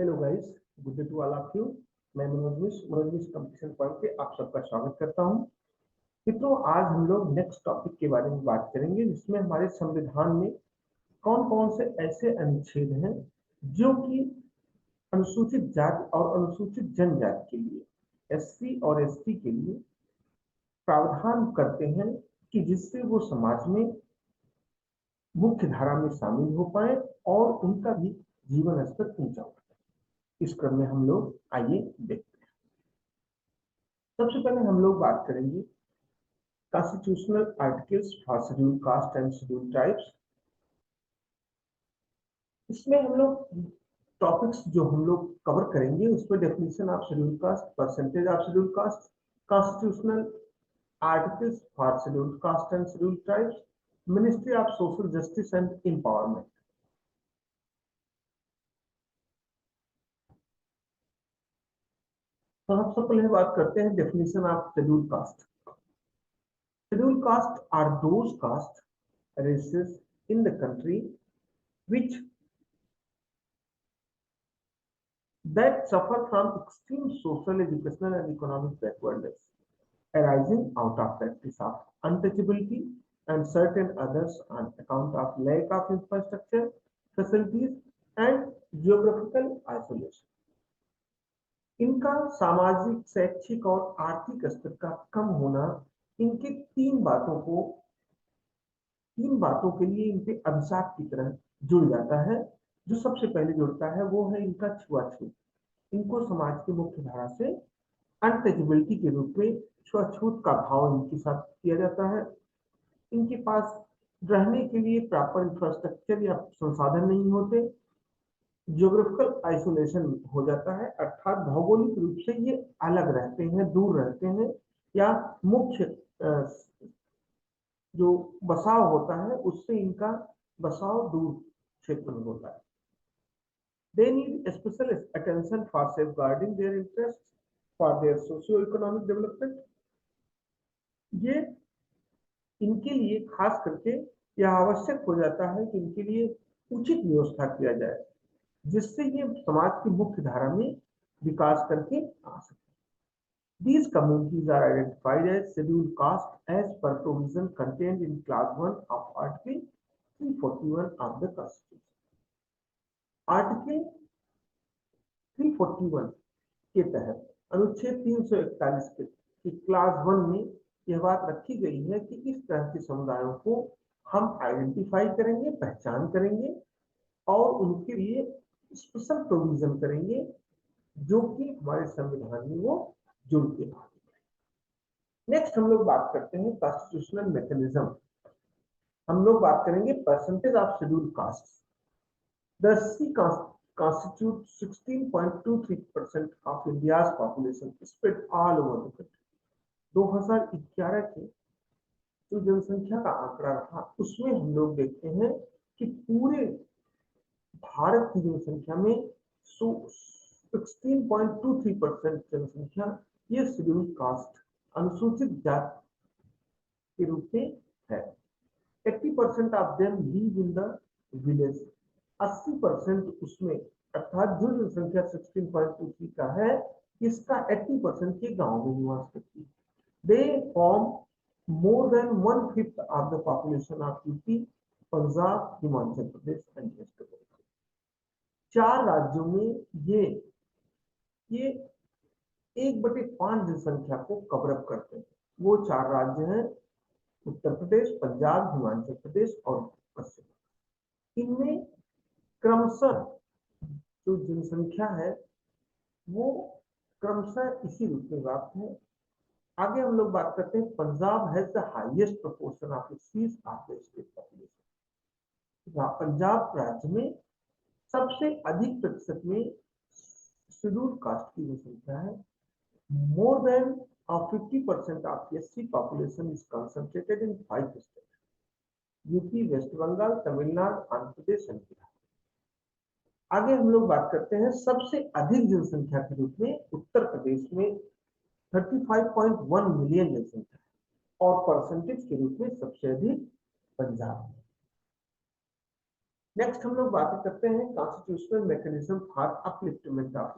Hello guys, good day to all of you. मैं Manoj competition point पे आप सबका स्वागत करता हूं। मित्रों, आज हम लोग नेक्स्ट टॉपिक के बारे में बात करेंगे जिसमें हमारे संविधान में कौन कौन से ऐसे अनुच्छेद हैं जो कि अनुसूचित जाति और अनुसूचित जनजाति के लिए, एससी और एसटी के लिए प्रावधान करते हैं कि जिससे वो समाज में मुख्य धारा में शामिल हो पाए और उनका भी जीवन स्तर ऊंचा हो। इस क्रम में हम लोग आइए देखते हैं। सबसे पहले हम लोग बात करेंगे constitutional articles for schedule caste and schedule tribes. इसमें हम लोग टॉपिक्स जो हम लोग कवर करेंगे उसमें definition of schedule caste, percentage of schedule caste, constitutional articles for schedule caste and schedule tribes, ministry of social justice and empowerment. तो हम सबसे पहले बात करते हैं definition of schedule caste. Schedule caste are those caste races in the country which that suffer from extreme social, educational and economic backwardness arising out of practice of untouchability and certain others on account of lack of infrastructure, facilities and geographical isolation. इनका सामाजिक, शैक्षिक और आर्थिक स्तर का कम होना इनके तीन बातों के लिए इनके अभिशाप की तरह जुड़ जाता है। जो सबसे पहले जुड़ता है वो है इनका छुआछूत। इनको समाज की मुख्य धारा से अनटचेबिलिटी के रूप में छुआछूत का भाव इनके साथ किया जाता है। इनके पास रहने के लिए प्रॉपर इंफ्रास्ट्रक्चर या संसाधन नहीं होते। जियोग्राफिकल आइसोलेशन हो जाता है, अर्थात भौगोलिक रूप से ये अलग रहते हैं, दूर रहते हैं, या मुख्य जो बसाव होता है उससे इनका बसाव दूर क्षेत्र में होता है। They need special attention for safeguarding their interests for their socio-economic development. ये इनके लिए खास करके यह आवश्यक हो जाता है कि इनके लिए उचित व्यवस्था किया जाए जिससे ये समाज की मुख्य धारा में विकास करके आ सके। These communities are identified as scheduled caste as per provision contained in clause 1 of Article 341 of the Constitution. Article 341 के तहत अनुच्छेद 341 की क्लास 1 में यह बात रखी गई है कि इस तरह के समुदायों को हम आइडेंटिफाई करेंगे, पहचान करेंगे और उनके लिए स्पेशल प्रोविजन करेंगे जो कि हमारे संविधान में वो जुड़ के बात। नेक्स्ट हम लोग बात करते हैं कॉन्स्टिट्यूशनल मैकेनिज्म। हम लोग बात करेंगे percentage of schedule caste. The C constitute 16.23% of India's population spread all over the country. 2011 के जो जनसंख्या का आंकड़ा रहा उसमें हम लोग देखते हैं कि पूरे भारत की जनसंख्या में 16.23% जनसंख्या ये शेड्यूल कास्ट, अनुसूचित जाति के रूप में है। 80% of them live in the village. 80% उसमें अर्थात जो जनसंख्या 16.23 का है इसका 80% के गांव में निवास करती है। They form more than 1/5 of the population of UP, Punjab, Himachal Pradesh and West Bengal. 4 राज्यों में ये 1/5 जनसंख्या को कवर अप करते हैं। वो 4 राज्य हैं उत्तर प्रदेश, पंजाब, हिमाचल प्रदेश और पश्चिम। इनमें क्रमशः जो जनसंख्या है वो क्रमशः इसी रूप में प्राप्त है। आगे हम लोग बात करते हैं Punjab has the highest proportion of सीज of the state population. Punjab राज्य में सबसे अधिक प्रतिशत में शेड्यूल कास्ट की जनसंख्या है। More than 50% of SC population is concentrated in 5 states: UP, West Bengal, Tamil Nadu, Andhra Pradesh और बिहार। आगे हम लोग बात करते हैं सबसे अधिक जनसंख्या के रूप में उत्तर प्रदेश में 35.1 मिलियन जनसंख्या और परसेंटेज के रूप में सबसे अधिक पंजाब में। नेक्स्ट हम लोग बात करते हैं constitutional mechanism for upliftment of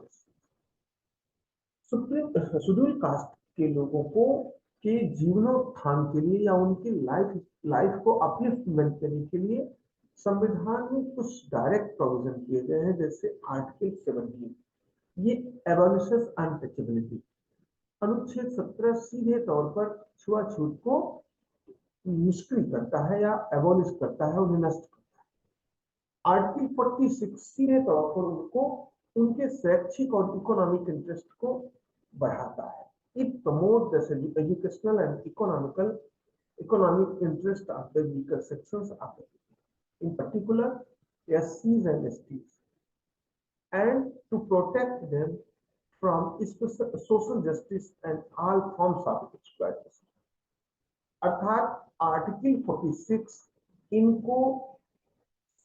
schedule cast के लोगों को के जीवनोत्थान के लिए या उनकी लाइफ को अपलिफ्टमेंट करने के लिए संविधान में कुछ डायरेक्ट प्रोविजन किए गए हैं, जैसे आर्टिकल 17 ये एबॉलिशेस अनटचेबिलिटी। अनुच्छेद 17 सीधे तौर पर छुआछूत को निष्क्रिय करता है या एबॉलिश करता है, उन्हें नष्ट करता है। आर्टिकल 46 सीधे तौर पर उनको उनके शैक्षिक और इकोनॉमिक इंटरेस्ट को बढ़ाता है। It promote the educational and economic interest of the weaker sections of the people, in particular SCs and STs, and to protect them from social justice and all forms of exploitation। अर्थात article 46 इनको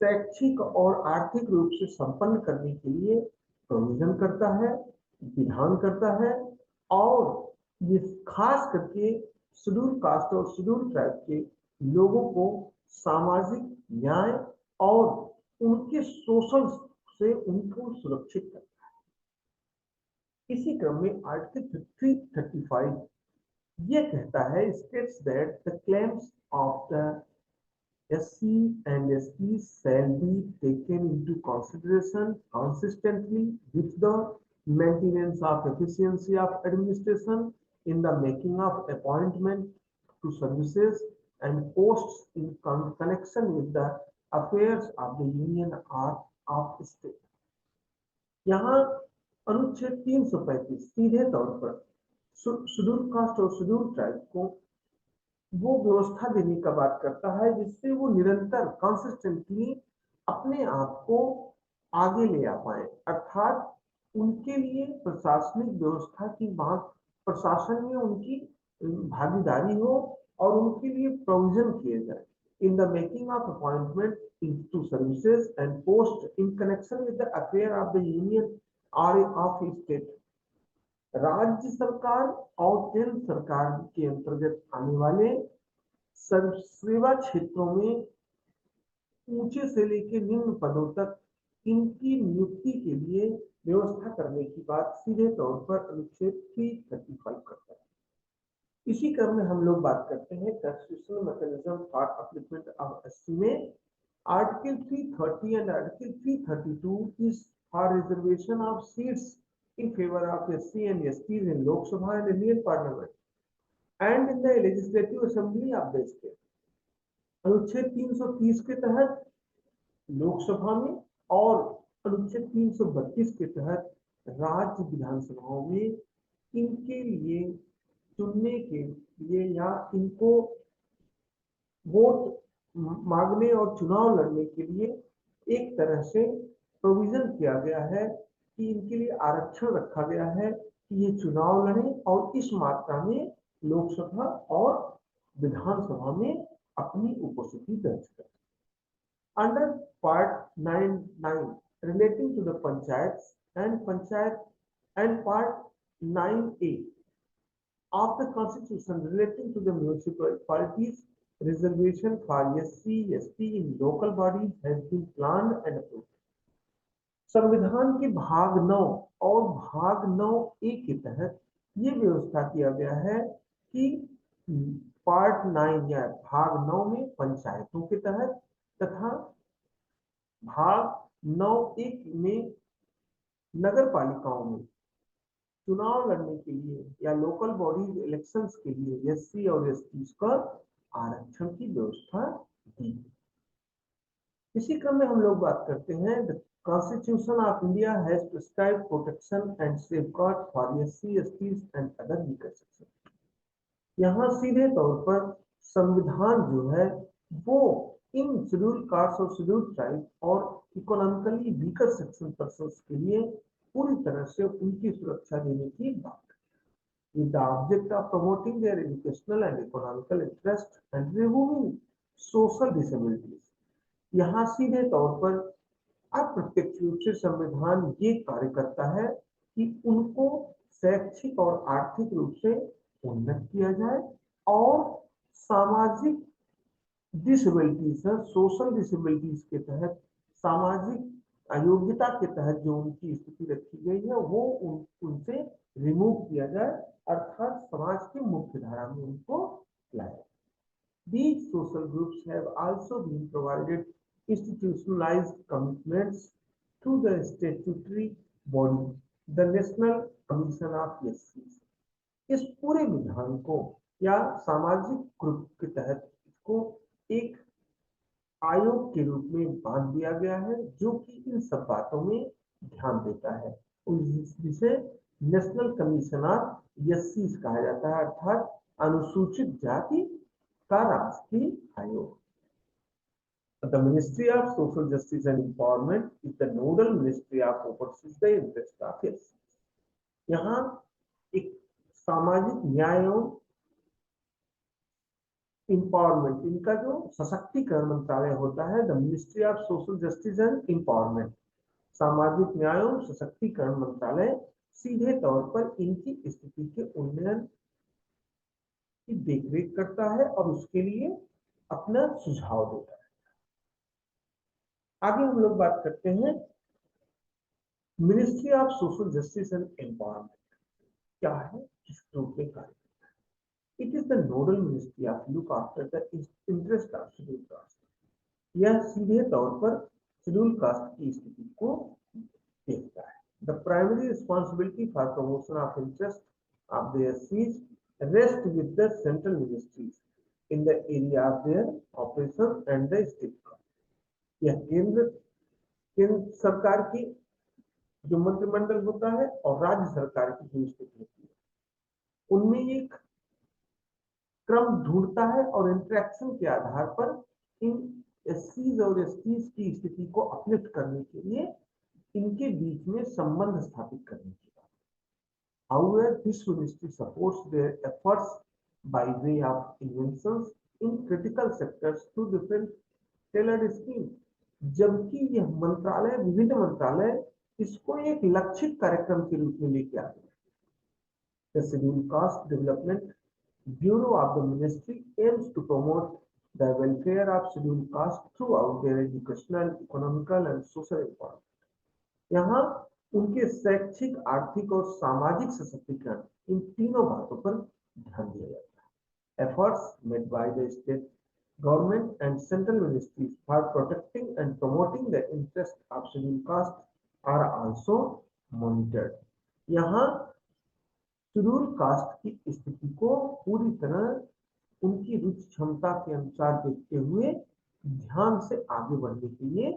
शैक्षिक और आर्थिक रूप से संपन्न करने के लिए प्रोविजन करता है, विधान करता है, और ये खास करके शेड्यूल कास्ट और शेड्यूल ट्राइब के लोगों को सामाजिक न्याय और उनके शोषण से उनको सुरक्षित करता है। इसी क्रम में आर्टिकल 335 ये कहता है, states that the claims of the SC and ST shall be taken into consideration consistently with the maintenance of efficiency of administration in the making of appointment to services and posts in connection with the affairs of the union or of state। यहाँ अनुच्छेद 335 सीधे तौर पर schedule caste और schedule tribe को वो व्यवस्था देने का बात करता है जिससे वो निरंतर कंसिस्टेंटली अपने आप को आगे ले आ पाए। अर्थात उनके लिए प्रशासनिक व्यवस्था की बात, प्रशासन में उनकी भागीदारी हो और उनके लिए प्रोविजन किए जाए in the making of appointment to services and post in connection with the affair of the union और ऑफ स्टेट। राज्य सरकार और केंद्र सरकार के अंतर्गत आने वाले सेवा क्षेत्रों में ऊंचे से लेकर निम्न पदों तक इनकी नियुक्ति के लिए व्यवस्था करने की बात सीधे तौर पर अनुच्छेद 335 करता है। इसी क्रम में हम लोग बात करते हैं constitutional mechanism for upliftment of SC में article 330 and article 332 is for reservation of seats in favor of SC and STs in Lok Sabha and Indian Parliament and in the Legislative Assembly of the state। अनुच्छेद 330 के तहत लोकसभा में और अनुच्छेद 332 के तहत राज्य विधानसभाओं में इनके लिए चुनने के लिए या इनको वोट मांगने और चुनाव लड़ने के लिए एक तरह से प्रोविजन किया गया है कि इनके लिए आरक्षण रखा गया है कि ये चुनाव लड़ें और इस मात्रा में लोकसभा और विधानसभा में अपनी उपस्थिति दर्ज करें। Under part 9(9) relating to the panchayat and part 9(a) of the constitution relating to the municipalities, reservation for SC, ST in local bodies has been planned and approved। संविधान के भाग 9 और भाग 9(a) के तहत ये व्यवस्था किया गया है कि पार्ट 9 या भाग 9 में पंचायतों के तहत तथा भाग 9(a) में नगर पालिकाओं में चुनाव लड़ने के लिए या लोकल बॉडीज इलेक्शंस के लिए SC और ST का आरक्षण की व्यवस्था दी। इसी क्रम में हम लोग बात करते हैं Constitution of India has prescribed protection and safeguard for SC, STs and other weaker sections। यहाँ सीधे तौर पर संविधान जो है वो इन शेड्यूल कास्ट और शेड्यूल ट्राइब और इकोनॉमिकली वीकर सेक्शन पर्सन्स के लिए पूरी तरह से उनकी सुरक्षा देने की बात है। With the object of promoting their educational and economical interest and removing social disabilities। यहाँ सीधे तौर पर अप्रत्यक्ष रूप से संविधान ये कार्य करता है कि उनको शैक्षिक और आर्थिक रूप से उन्नत किया जाए और सामाजिक डिसेबिलिटीज सोशल डिसेबिलिटीज के तहत सामाजिक अयोग्यता के तहत जो उनकी स्थिति रखी गई है वो उनसे रिमूव किया जाए, अर्थात समाज की मुख्य धारा में उनको लाया। These social groups have also been provided institutionalized commitments to the statutory body, the National Commission of Justice. इस पूरे विधान को या सामाजिक ग्रुप के तहत इसको एक आयोग के रूप में बांध दिया गया है जो कि इन सब बातों में ध्यान देता है, जिसे नेशनल कमीशन ऑफ जस्टिस कहा जाता है, अर्थात अनुसूचित जाति का राष्ट्रीय आयोग। The Ministry of Social Justice and Empowerment is the nodal ministry of oversees the interest of justice. यहाँ एक सामाजिक न्याय एवं एम्पावरमेंट, इनका जो सशक्तिकरण मंत्रालय होता है, the ministry of social justice and empowerment, सामाजिक न्याय एवं सशक्तिकरण मंत्रालय सीधे तौर पर इनकी स्थिति के उन्नयन की देखरेख करता है और उसके लिए अपना सुझाव देता है। आगे हम लोग बात करते हैं ministry of social justice and empowerment क्या है, किस रूप में कार्य। It is the nodal ministry of look after the interest of scheduled caste. यह सीधे तौर पर शेड्यूल कास्ट की स्थिति को देखता है। The primary responsibility for promotion of interest of the SCs rest with the central ministries in the area of their operation and the state government. यह केंद्र सरकार की जो मंत्रिमंडल होता है और राज्य सरकार की जो स्थिति होती है उनमें एक क्रम ढूंढता है और इंटरेक्शन के आधार पर इन एससीज और एसटीज की स्थिति को अपलिफ्ट करने के लिए इनके बीच में संबंध स्थापित करने की बात। However, this ministry supports their efforts by way of inventions in critical sectors through different tailored schemes. जबकि यह मंत्रालय, विभिन्न मंत्रालय इसको एक लक्षित कार्यक्रम के रूप में लेके आते हैं। The Scheduled Caste Development Bureau of the Ministry aims to promote the welfare of scheduled caste throughout their educational, economical and social empowerment. यहाँ उनके शैक्षिक, आर्थिक और सामाजिक सशक्तिकरण, इन तीनों बातों पर ध्यान दिया जाता है। Efforts made by the state government and central ministries for protecting and promoting the interest of scheduled caste are also monitored. यहाँ शेड्यूल कास्ट की स्थिति को पूरी तरह उनकी रुचि क्षमता के अनुसार देखते हुए ध्यान से आगे बढ़ने के लिए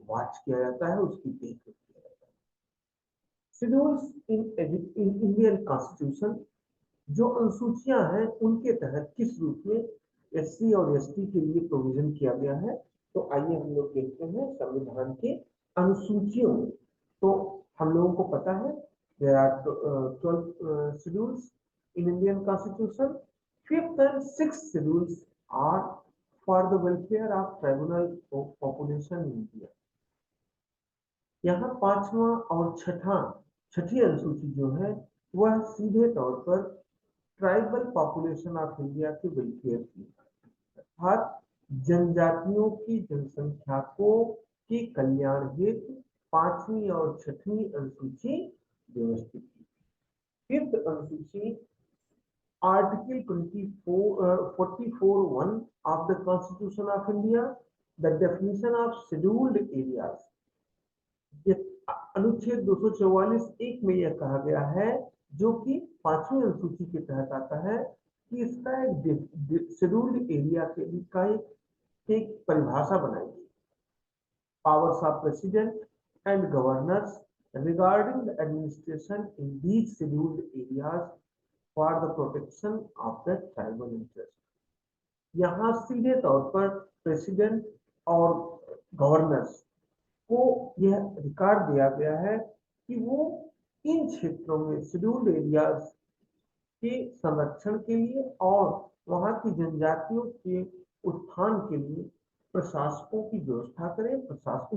वॉच किया जाता है, उसकी देखरेख किया जाता है। शेड्यूल्स इन इंडियन कॉन्स्टिट्यूशन, जो अनुसूचियां हैं उनके तहत किस रूप में एससी और एसटी के लिए प्रोविजन किया गया है, तो आइए हम लोग देखते हैं संविधान के अनुसूचियों में। तो हम लोगों को पता है there are 12 schedules in Indian Constitution. 5th and 6th schedules are for the welfare of tribal population in India. यहाँ पांचवा और छठी अनुसूची जो है वह सीधे तौर पर ट्राइबल पॉपुलेशन ऑफ इंडिया के वेलफेयर की, अर्थात जनजातियों की जनसंख्या को के कल्याण हेतु पांचवी और छठवीं अनुसूची व्यवस्थित की। फिफ्थ अनुसूची article 44(1) of the Constitution of India, the definition of scheduled areas. अनुच्छेद 244(1) में यह कहा गया है, जो कि पांचवी अनुसूची के तहत आता है, कि इसका एक शेड्यूल्ड एरिया के एक परिभाषा बनाई गई। Powers of president and governors regarding the administration in these scheduled areas for the protection of the tribal interest. यहाँ सीधे तौर पर प्रेसिडेंट और गवर्नर्स को यह अधिकार दिया गया है कि वो इन क्षेत्रों में शेड्यूल्ड एरियाज के संरक्षण के लिए और वहां की जनजातियों के उत्थान के लिए प्रशासकों की व्यवस्था करें,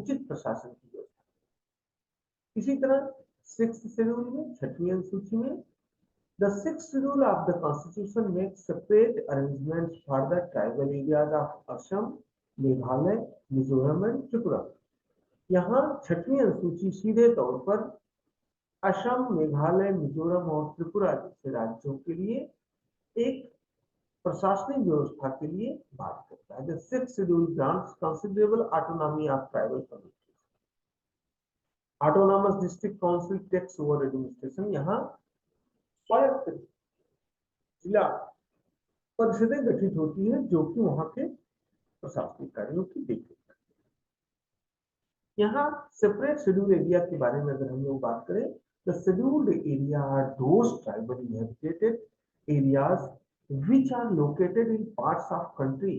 उचित प्रशासन की व्यवस्था। इसी तरह 6th शेड्यूल में, छठवीं अनुसूची में, the 6th schedule of the Constitution makes separate arrangements for the tribal areas of Assam, Meghalaya, Mizoram and Tripura. यहाँ छठवीं अनुसूची सीधे तौर पर असम, मेघालय, मिजोरम और त्रिपुरा जैसे राज्यों के लिए एक प्रशासनिक व्यवस्था के लिए बात करता है। The sixth schedule grants considerable autonomy of tribal communities. Autonomous district council takes over administration. यहाँ स्वायत्त जिला परिषदें गठित होती है जो कि वहां के प्रशासनिक कार्यों की देखरेख। यहाँ सेपरेट शेड्यूल एरिया के बारे में अगर हम लोग बात करें, the scheduled area are those tribal inhabited areas which are located in parts of country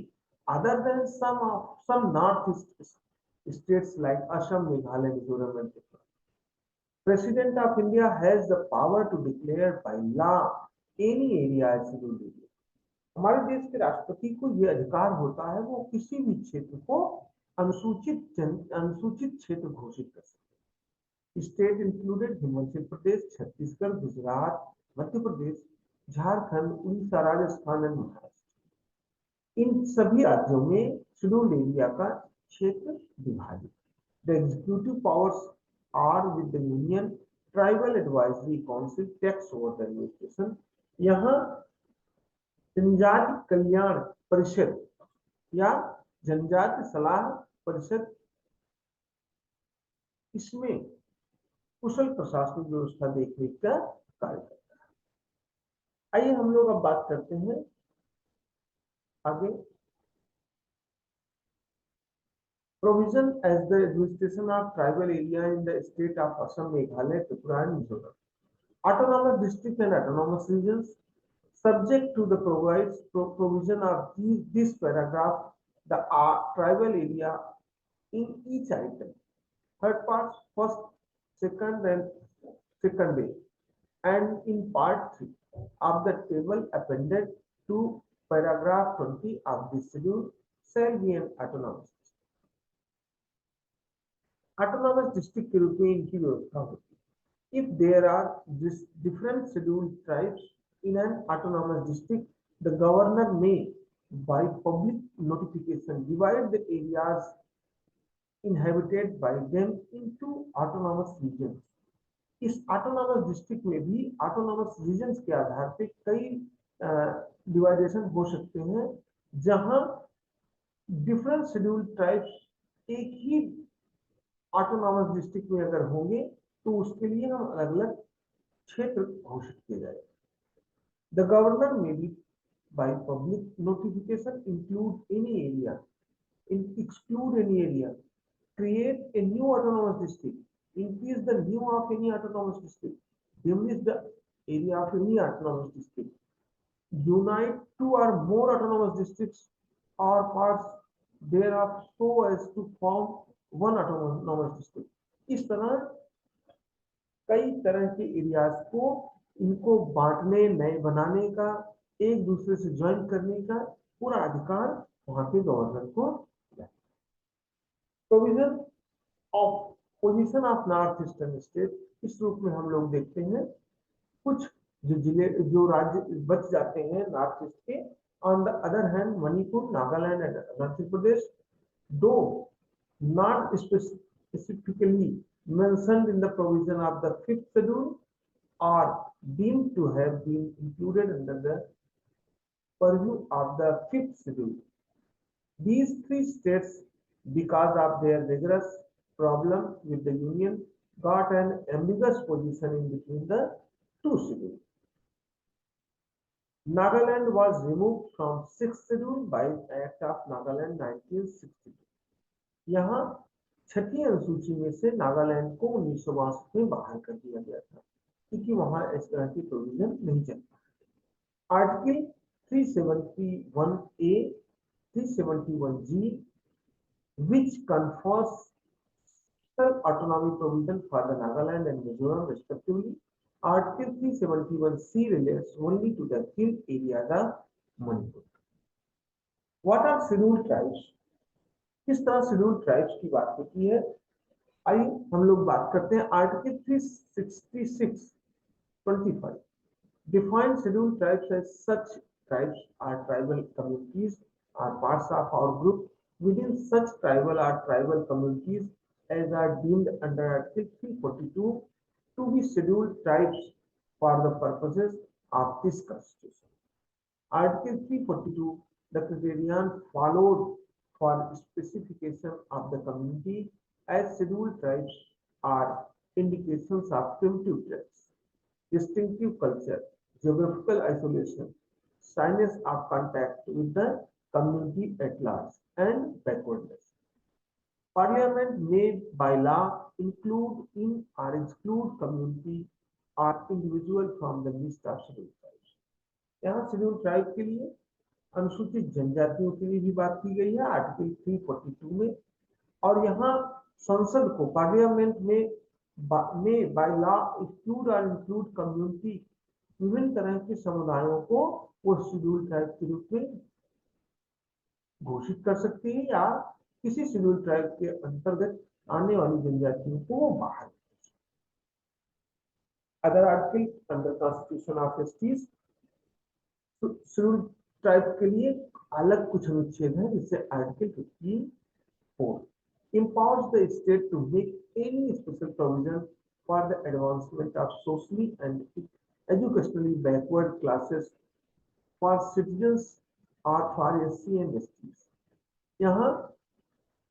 other than some northeast states like Assam, Meghalaya, Mizoram and Tripura. President of India has the power to declare by law any area as scheduled area. हमारे देश के राष्ट्रपति को यह अधिकार होता है वो किसी भी क्षेत्र को अनुसूचित क्षेत्र घोषित कर सकते हैं। स्टेट इंक्लूडेड हिमाचल प्रदेश, छत्तीसगढ़, गुजरात, मध्य प्रदेश, झारखंड, उड़ीसा, राजस्थान और महाराष्ट्र। इन सभी राज्यों में शेड्यूल्ड एरिया का क्षेत्र विभाजित। The executive powers are with the union tribal advisory council takes over the administration. यहाँ जनजाति कल्याण परिषद या जनजाति सलाह परिषद इसमें कुशल प्रशासनिक व्यवस्था देखने का कार्य करता है। आइए हम लोग अब बात करते हैं आगे। Provision as the administration of tribal area in the state of Assam, Meghalaya, Tripura and Mizoram. Autonomous district and autonomous regions. Subject to the provision of this paragraph, the tribal area in each item, third part, first, second and second day, and in part 3 of the table appended to paragraph 20 of this schedule shall be an autonomous district. Autonomous district के रूप में इनकी व्यवस्था होती है। If there are different scheduled tribes in an autonomous district, the governor may, by public notification, divide the areas inhabited by them into autonomous regions. इस autonomous district में भी autonomous regions के आधार पे कई डिवाइडेशन हो सकते हैं, जहां different scheduled tribes एक ही autonomous district में अगर होंगे तो उसके लिए हम अलग-अलग क्षेत्र घोषित किए जाएंगे। The governor may be, by public notification, exclude any area, create a new autonomous district, increase the new of any autonomous district, diminish the area of any autonomous district, unite two or more autonomous districts or parts thereof so as to form one autonomous district. इस तरह कई तरह के areas को इनको बांटने, नए बनाने का, एक दूसरे से ज्वाइन करने का पूरा अधिकार वहां के गवर्नर को है। Provision of position of north eastern state, इस रूप में हम लोग देखते हैं कुछ जो राज्य बच जाते हैं नॉर्थ ईस्ट के। On the other hand Manipur, Nagaland and Arunachal Pradesh, do not specifically mentioned in the provision of the fifth schedule are deemed to have been included under the purview of the fifth schedule. These three states, because of their rigorous problem with the union, got an ambiguous position in between the two schedules. Nagaland was removed from sixth schedule by Act of Nagaland 1962. यहाँ छठी अनुसूची में से नागालैंड को 1962 में बाहर कर दिया गया था क्योंकि वहां इस तरह की प्रोविजन नहीं चलता। Article 371A, 371G, which confers autonomy provision for the Nagaland and Mizoram respectively. Article 371C relates only to the hill areas of Manipur. What are scheduled tribes? किस तरह शेड्यूल्ड ट्राइब्स की बात होती है, आइए हम लोग बात करते हैं। Article 366(25) define scheduled tribes as such tribes are tribal communities are parts of our group within such tribal or tribal communities as are deemed under Article 342 to be scheduled tribes for the purposes of this Constitution. Article 342, the criterion followed for specification of the community as scheduled tribes are indications of primitive traits, distinctive culture, geographical isolation, shyness of contact with the community at large, and backwardness. Parliament may by law include in or exclude community or individual from the list of scheduled tribes. यहाँ schedule tribe के लिए अनुसूचित जनजातियों के लिए भी बात की गई है आर्टिकल 342 में, और यहाँ संसद को पार्लियामेंट में बाय लॉ एक्सक्लूड और इंक्लूड कम्युनिटी, विभिन्न तरह के समुदायों को वो शेड्यूल ट्राइब के रूप में घोषित कर सकती है या किसी शेड्यूल ट्राइब के अंतर्गत आने वाली जनजातियों को वो बाहर। Other article under constitution of STs, schedule tribe के लिए अलग कुछ अनुच्छेद है, जिससे article 54 empowers the state to make any special provision for the advancement of socially and educationally backward classes for citizens or for SC and STs। यहाँ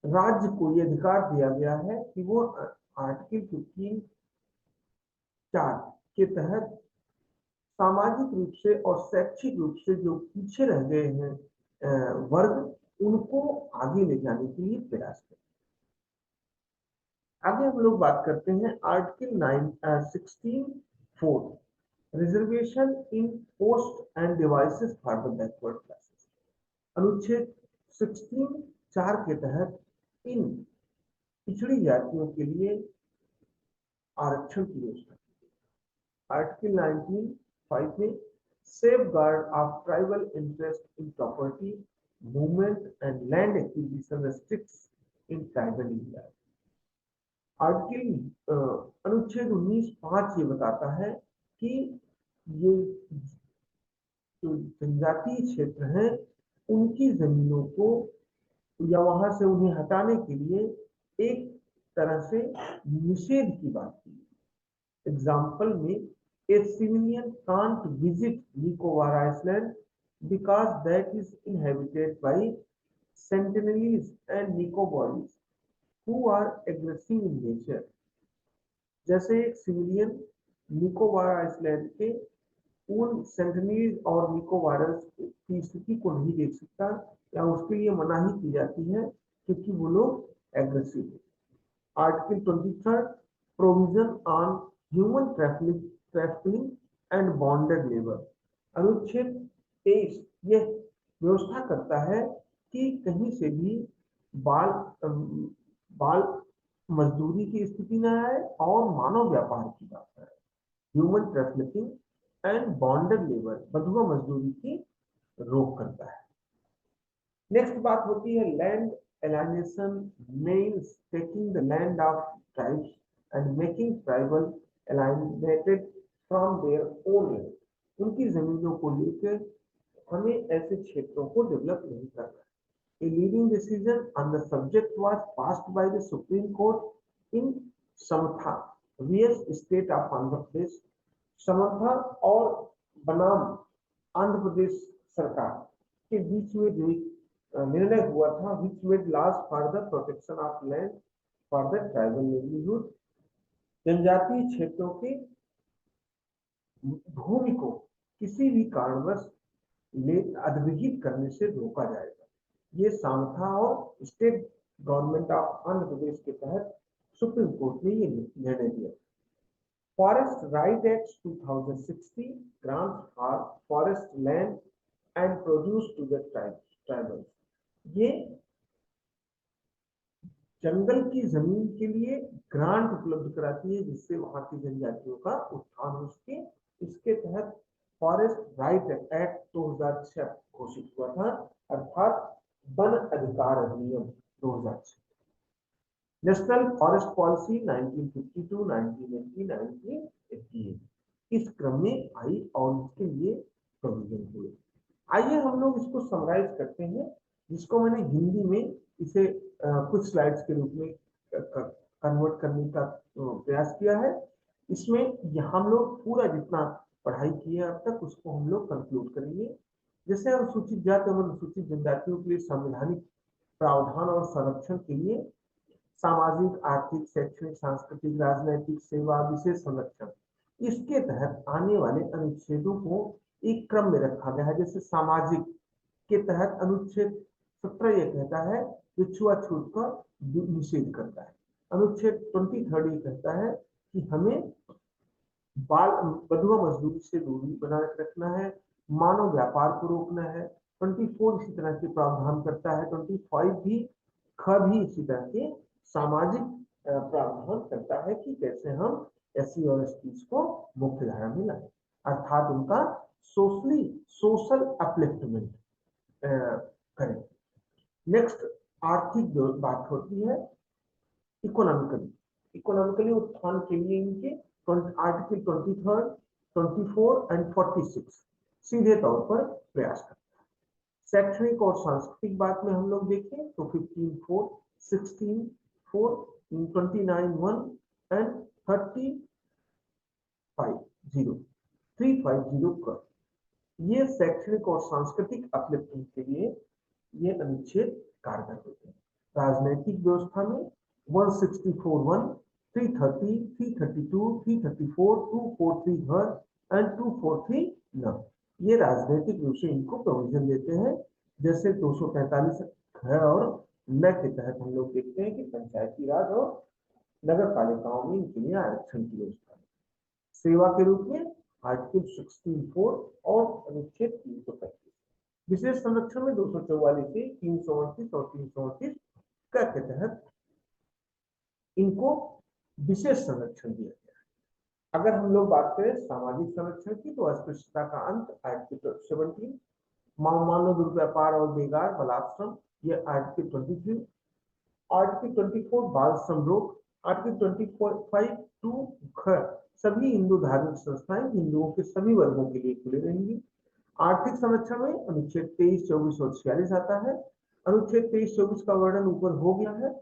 राज्य को यह अधिकार दिया गया है कि वो आर्टिकल 15(4) के तहत सामाजिक रूप से और शैक्षिक रूप से जो पीछे रह गए हैं वर्ग, उनको आगे ले जाने के लिए प्रयास करें। आगे हम लोग बात करते हैं article 16(4) reservation in post end devices for the backward classes. अनुच्छेद 16(4) के तहत इन पिछड़ी जातियों के लिए आरक्षण की व्यवस्था की गई। आर्टिकल 19(5) में safeguard of tribal interest in property, movement and land acquisition restricts in tribal areas। Article अनुच्छेद 19(5) ये बताता है कि ये जो जनजातीय क्षेत्र हैं उनकी जमीनों को या वहां से उन्हें हटाने के लिए एक तरह से निषेध की बात की। एग्जाम्पल में a civilian can't visit Nicobar Island because that is inhabited by Sentinelese and Nicobaris who are aggressive in nature। जैसे एक सिविलियन निकोबार आइसलैंड के उन सेंटिनीज और निकोबारस की स्थिति को नहीं देख सकता या उसके लिए मनाही की जाती है क्योंकि वो लोग एग्रेसिव है। Article 23 provision on human trafficking and bonded labour. अनुच्छेद 23 यह व्यवस्था करता है कि कहीं से भी बाल मजदूरी की स्थिति न आए और मानव व्यापार की बात है। Human trafficking and bonded labour, बंधुआ मजदूरी की रोक करता है। नेक्स्ट बात होती है land alienation means taking the land of tribes and making tribal alienated from their own land. उनकी जमीनों को लेकर हमें ऐसे क्षेत्रों को डेवलप नहीं करना है। A leading decision on the subject was passed by the Supreme Court in Samatha, VS State of Andhra Pradesh। समर्था और बनाम आंध्र प्रदेश सरकार के बीच में जो निर्णय हुआ था, which made laws for the protection of land for the tribal livelihood। जनजातीय क्षेत्रों के भूमि को किसी भी कारणवश अधिग्रहित करने से रोका जाएगा। ये सामथा और state government of Andhra Pradesh के तहत सुप्रीम कोर्ट ने ये निर्णय दिया। Forest right act 2060 grants for forest land and produce to the tribals. ये जंगल की जमीन के लिए ग्रांट उपलब्ध कराती है जिससे वहां की जनजातियों का उत्थान हो सके। इसके तहत फॉरेस्ट राइट एक्ट 2006 घोषित हुआ था, अर्थात वन अधिकार अधिनियम 2006। नेशनल फॉरेस्ट पॉलिसी 1952, 1980, 1988 इस क्रम में आई और इसके लिए प्रोविजन हुए। आइए हम लोग इसको समराइज करते हैं, जिसको मैंने हिंदी में इसे कुछ स्लाइड्स के रूप में कन्वर्ट करने का प्रयास किया है। इसमें हम लोग पूरा जितना पढ़ाई की है अब तक उसको हम लोग कंक्लूड करेंगे। जैसे अनुसूचित जाति एवं अनुसूचित जनजातियों के लिए संवैधानिक प्रावधान और संरक्षण के लिए सामाजिक, आर्थिक, शैक्षणिक, सांस्कृतिक, राजनैतिक सेवा, विशेष संरक्षण, इसके तहत आने वाले अनुच्छेदों को एक क्रम में रखा गया है। जैसे सामाजिक के तहत अनुच्छेद 17 ये कहता है कि छुआछूत का निषेध करता है। अनुच्छेद 23 ये कहता है कि हमें बाल बंधुआ मजदूरी से दूरी बनाए रखना है, मानव व्यापार को रोकना है। 24 इसी तरह के प्रावधान करता है। 25 भी इसी तरह के सामाजिक प्रावधान करता है कि कैसे हम एससी और एसटी को मुख्य धारा में लाए, अर्थात उनका सोशल अपलिफ्टमेंट करें। नेक्स्ट आर्थिक बात होती है इकोनॉमिकली उत्थान के लिए इनके आर्टिकल 23, 24 एंड 46 सीधे तौर पर प्रयास करता है। शैक्षणिक और सांस्कृतिक बात में हम लोग देखें तो 15(4), 16(4), 29(1) एंड 350 का ये शैक्षणिक और सांस्कृतिक अपलिफ्टिंग के लिए ये अनुच्छेद कारगर होते हैं। राजनीतिक व्यवस्था में 164(1), 330, 332, 334, 243 एंड 243 ये राजनीतिक रूप से इनको प्रोविजन देते हैं। जैसे 243 है और न के तहत हम लोग देखते हैं कि पंचायती राज और नगर पालिकाओं में इनके लिए आरक्षण की व्यवस्था है। सेवा के रूप में आर्टिकल 16(4) और अनुच्छेद 335। विशेष संरक्षण में 244 से 338 और 338 के तहत इनको विशेष संरक्षण दिया गया है। अगर हम लोग बात करें सामाजिक संरक्षण की तो अस्पृश्यता का अंत आर्टिकल 17, मानव दुर्व्यापार और बेगार बलात्श्रम ये आर्टिकल 23, आर्टिकल 24 बाल श्रम रोक, आर्टिकल 25(2) सभी हिंदू धार्मिक संस्थाएं हिंदुओं के सभी वर्गों के लिए खुले रहेंगी। आर्थिक संरक्षण में अनुच्छेद 23, 24 और 46 आता है। अनुच्छेद 23, 24 का वर्णन ऊपर हो गया है।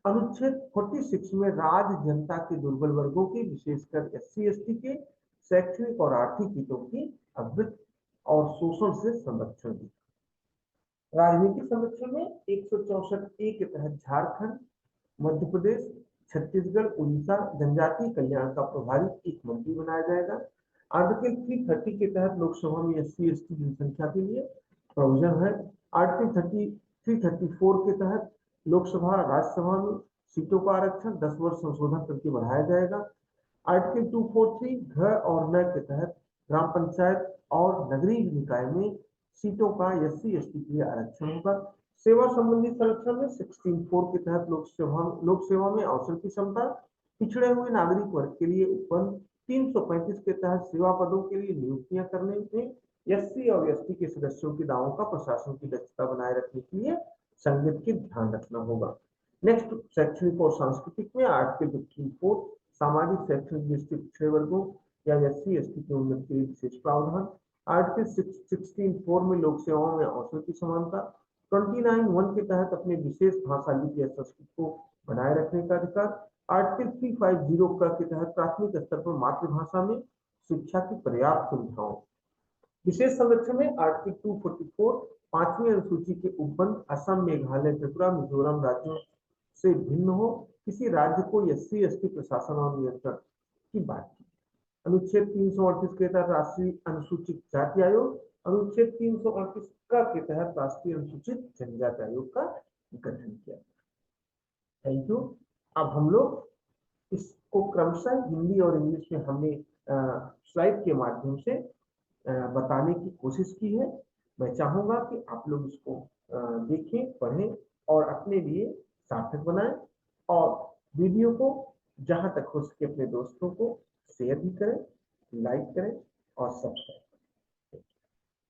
अनुच्छेद 46 में राज्य जनता के दुर्बल वर्गों के विशेषकर एससी एसटी के शैक्षणिक और आर्थिक हितों की अवृत्ति और शोषण से संरक्षण दी। राजनीतिक संरक्षण में 164(a) के तहत झारखंड, मध्य प्रदेश, छत्तीसगढ़, उड़ीसा जनजातीय कल्याण का प्रभारी एक मंत्री बनाया जाएगा। आर्टिकल 330 के तहत लोकसभा में एससी एसटी जनसंख्या के लिए प्रोविजन है। आर्टिकल 334 के तहत लोकसभा राज्यसभा में सीटों का आरक्षण 10 वर्ष संशोधन करके बढ़ाया जाएगा। आर्टिकल 243 घ और न के तहत ग्राम पंचायत और नगरीय निकाय में सीटों का एससी एसटी के लिए आरक्षण होगा। सेवा संबंधी संरक्षण में 16(4) के तहत लोक सेवा में अवसर की क्षमता, पिछड़े हुए नागरिक वर्ग के लिए उत्पन्न 335 के तहत सेवा पदों के लिए नियुक्तियां करने में एससी और एसटी के सदस्यों के दावों का प्रशासन की दक्षता बनाए रखने के लिए संगत के ध्यान रखना होगा। नेक्स्ट शैक्षणिक और सांस्कृतिक में आर्टिकल 54 सामाजिक शैक्षणिक दृष्टि पिछड़े वर्गों या एससी एसटी के उन्नति के लिए विशेष प्रावधान। आर्टिकल 16(4) में लोक सेवाओं में अवसर की समानता। 29(1) के तहत अपने विशेष भाषा लिपि या संस्कृति को बनाए रखने का अधिकार। आर्टिकल 350 के तहत प्राथमिक स्तर पर मातृभाषा में शिक्षा की पर्याप्त सुविधाओं। विशेष संरक्षण में आर्टिकल 244 5वीं अनुसूची के उपबंध असम, मेघालय, त्रिपुरा, मिजोरम राज्यों से भिन्न हो किसी राज्य को एससी एसटी प्रशासन और नियंत्रण की बात की। अनुच्छेद 338 के तहत राष्ट्रीय अनुसूचित जाति आयोग, अनुच्छेद 338 के तहत राष्ट्रीय अनुसूचित जनजाति आयोग का गठन किया। Thank you. अब हम लोग इसको क्रमशः हिंदी और इंग्लिश में हमने स्लाइड के माध्यम से बताने की कोशिश की है। मैं चाहूंगा कि आप लोग इसको देखें, पढ़ें और अपने लिए सार्थक बनाएं और वीडियो को जहां तक हो सके अपने दोस्तों को शेयर भी करें, लाइक करें और सब्सक्राइब